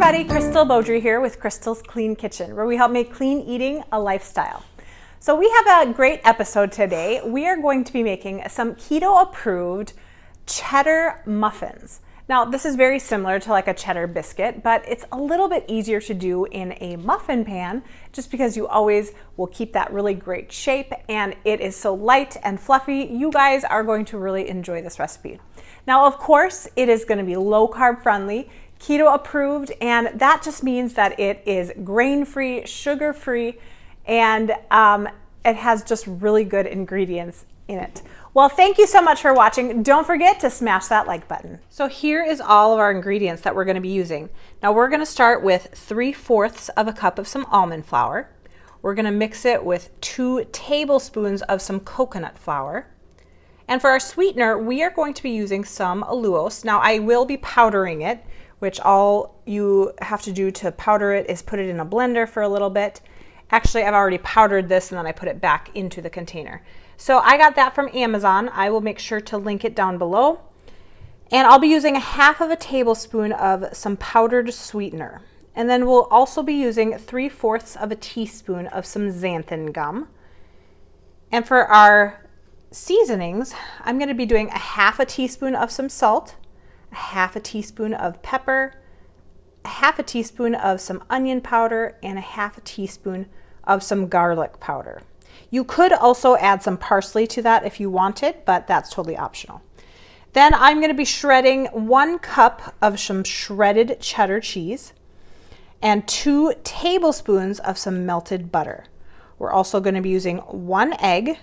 everybody, Crystal Beaudry here with Crystal's Clean Kitchen, where we help make clean eating a lifestyle. So we have a great episode today. We are going to be making some keto approved cheddar muffins. Now this is very similar to like a cheddar biscuit, but it's a little bit easier to do in a muffin pan just because you always will keep that really great shape, and it is so light and fluffy. You guys are going to really enjoy this recipe. Now, of course, it is going to be low carb friendly, keto approved, and that just means that it is grain-free, sugar-free, and it has just really good ingredients in it. Well, thank you so much for watching. Don't forget to smash that like button. So here is all of our ingredients that we're going to be using. Now we're going to start with 3/4 of a cup of some almond flour. We're going to mix it with 2 tablespoons of some coconut flour. And for our sweetener, we are going to be using some Allulose. Now I will be powdering it, which all you have to do to powder it is put it in a blender for a little bit. Actually, I've already powdered this and then I put it back into the container. So I got that from Amazon. I will make sure to link it down below. And I'll be using 1/2 tablespoon of some powdered sweetener. And then we'll also be using 3/4 teaspoon of some xanthan gum. And for our seasonings, I'm going to be doing 1/2 teaspoon of some salt, 1/2 teaspoon of pepper, 1/2 teaspoon of some onion powder, and 1/2 teaspoon of some garlic powder. You could also add some parsley to that if you wanted, but that's totally optional. Then I'm going to be shredding 1 cup of some shredded cheddar cheese and 2 tablespoons of some melted butter. We're also going to be using 1 egg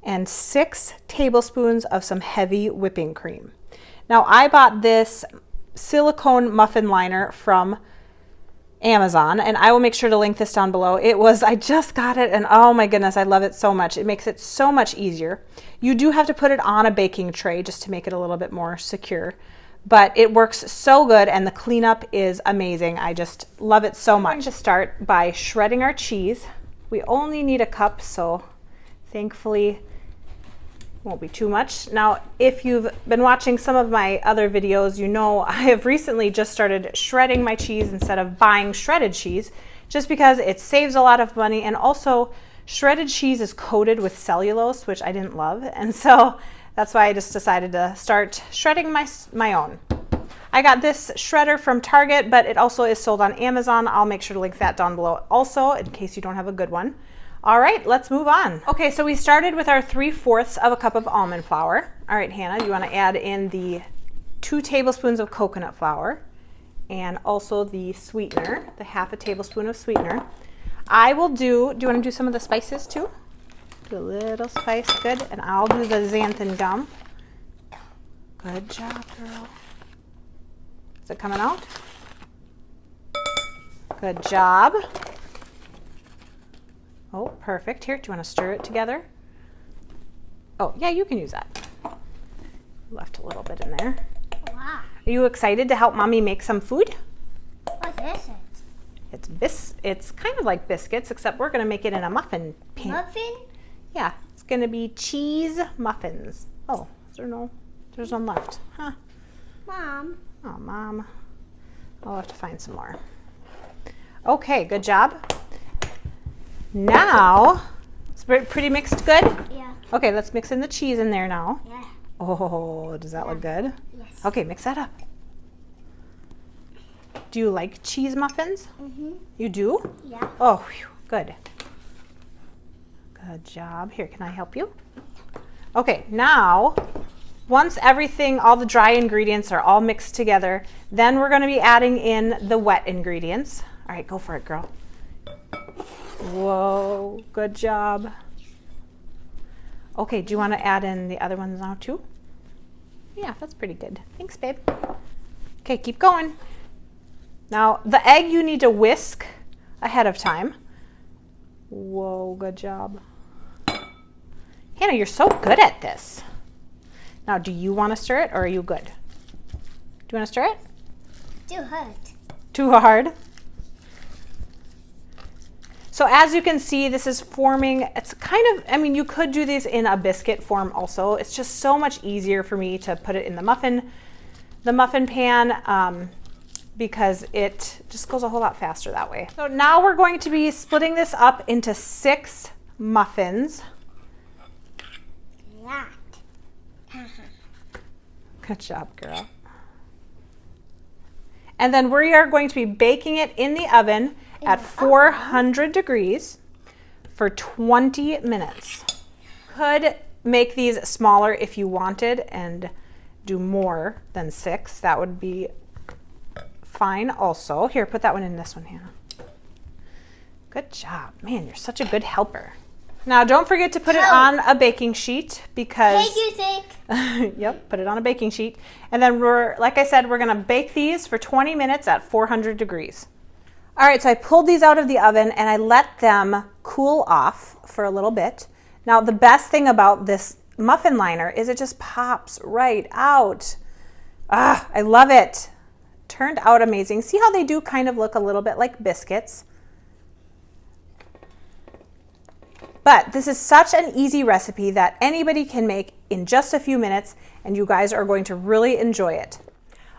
and 6 tablespoons of some heavy whipping cream. Now I bought this silicone muffin liner from Amazon, and I will make sure to link this down below. I just got it, and oh my goodness, I love it so much. It makes it so much easier. You do have to put it on a baking tray just to make it a little bit more secure, but it works so good, and the cleanup is amazing. I just love it so much. I'm going to start by shredding our cheese. We only need a cup, so thankfully won't be too much. Now, if you've been watching some of my other videos, you know I have recently just started shredding my cheese instead of buying shredded cheese, just because it saves a lot of money, and also shredded cheese is coated with cellulose, which I didn't love, and so that's why I just decided to start shredding my own. I got this shredder from Target, but it also is sold on Amazon. I'll make sure to link that down below also in case you don't have a good one. All right, let's move on. Okay, so we started with our 3/4 cup of almond flour. All right, Hannah, you want to add in the 2 tablespoons of coconut flour and also the sweetener, the 1/2 tablespoon of sweetener. I will do you want to do some of the spices too? Do a little spice, good. And I'll do the xanthan gum. Good job, girl. Is it coming out? Good job. Oh, perfect. Here, do you want to stir it together? Oh, yeah, you can use that. Left a little bit in there. Wow. Are you excited to help Mommy make some food? What is it? It's kind of like biscuits, except we're going to make it in a muffin pan. Muffin? Yeah, it's going to be cheese muffins. Oh, there's one left. Huh. Mom. Oh, Mom. I'll have to find some more. Okay, good job. Now, it's pretty mixed good? Yeah. Okay, let's mix in the cheese in there now. Yeah. Oh, does that look good? Yes. Okay, mix that up. Do you like cheese muffins? Mm-hmm. You do? Yeah. Oh, whew, good. Good job. Here, can I help you? Okay, now, once all the dry ingredients are all mixed together, then we're going to be adding in the wet ingredients. All right, go for it, girl. Whoa, good job. Okay, do you want to add in the other ones now too? Yeah, that's pretty good. Thanks, babe. Okay, keep going. Now, the egg you need to whisk ahead of time. Whoa, good job. Hannah, you're so good at this. Now, do you want to stir it or are you good? Do you want to stir it? Too hard. Too hard? So as you can see, this is forming, it's kind of, I mean, you could do these in a biscuit form also. It's just so much easier for me to put it in the muffin pan because it just goes a whole lot faster that way. So now we're going to be splitting this up into 6 muffins. That. Good job, girl. And then we are going to be baking it in the oven at 400 degrees for 20 minutes. Could make these smaller if you wanted and do more than 6. That would be fine also. Here, put that one in this one, Hannah. Good job. Man, you're such a good helper. Now, don't forget to put it on a baking sheet because... Yep, put it on a baking sheet. And then like I said, we're gonna bake these for 20 minutes at 400 degrees. All right, so I pulled these out of the oven and I let them cool off for a little bit. Now, the best thing about this muffin liner is it just pops right out. Ah, I love it. Turned out amazing. See how they do kind of look a little bit like biscuits? But this is such an easy recipe that anybody can make in just a few minutes, and you guys are going to really enjoy it.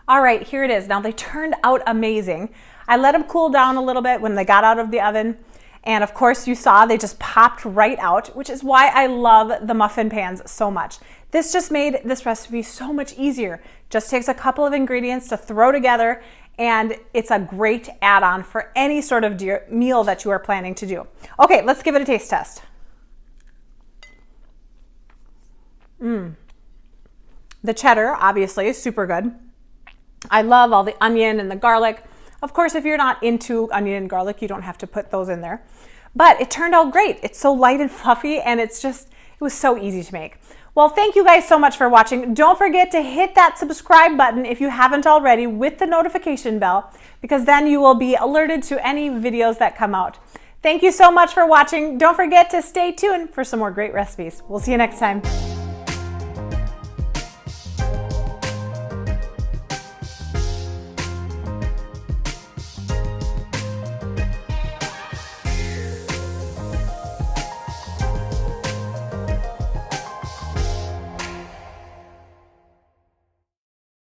All right, here it is. Now, they turned out amazing. I let them cool down a little bit when they got out of the oven. And of course, you saw they just popped right out, which is why I love the muffin pans so much. This just made this recipe so much easier. Just takes a couple of ingredients to throw together, and it's a great add-on for any sort of meal that you are planning to do. Okay, let's give it a taste test. The cheddar, obviously, is super good. I love all the onion and the garlic. Of course, if you're not into onion and garlic, you don't have to put those in there. But it turned out great. It's so light and fluffy, and it was so easy to make. Well, thank you guys so much for watching. Don't forget to hit that subscribe button if you haven't already with the notification bell, because then you will be alerted to any videos that come out. Thank you so much for watching. Don't forget to stay tuned for some more great recipes. We'll see you next time.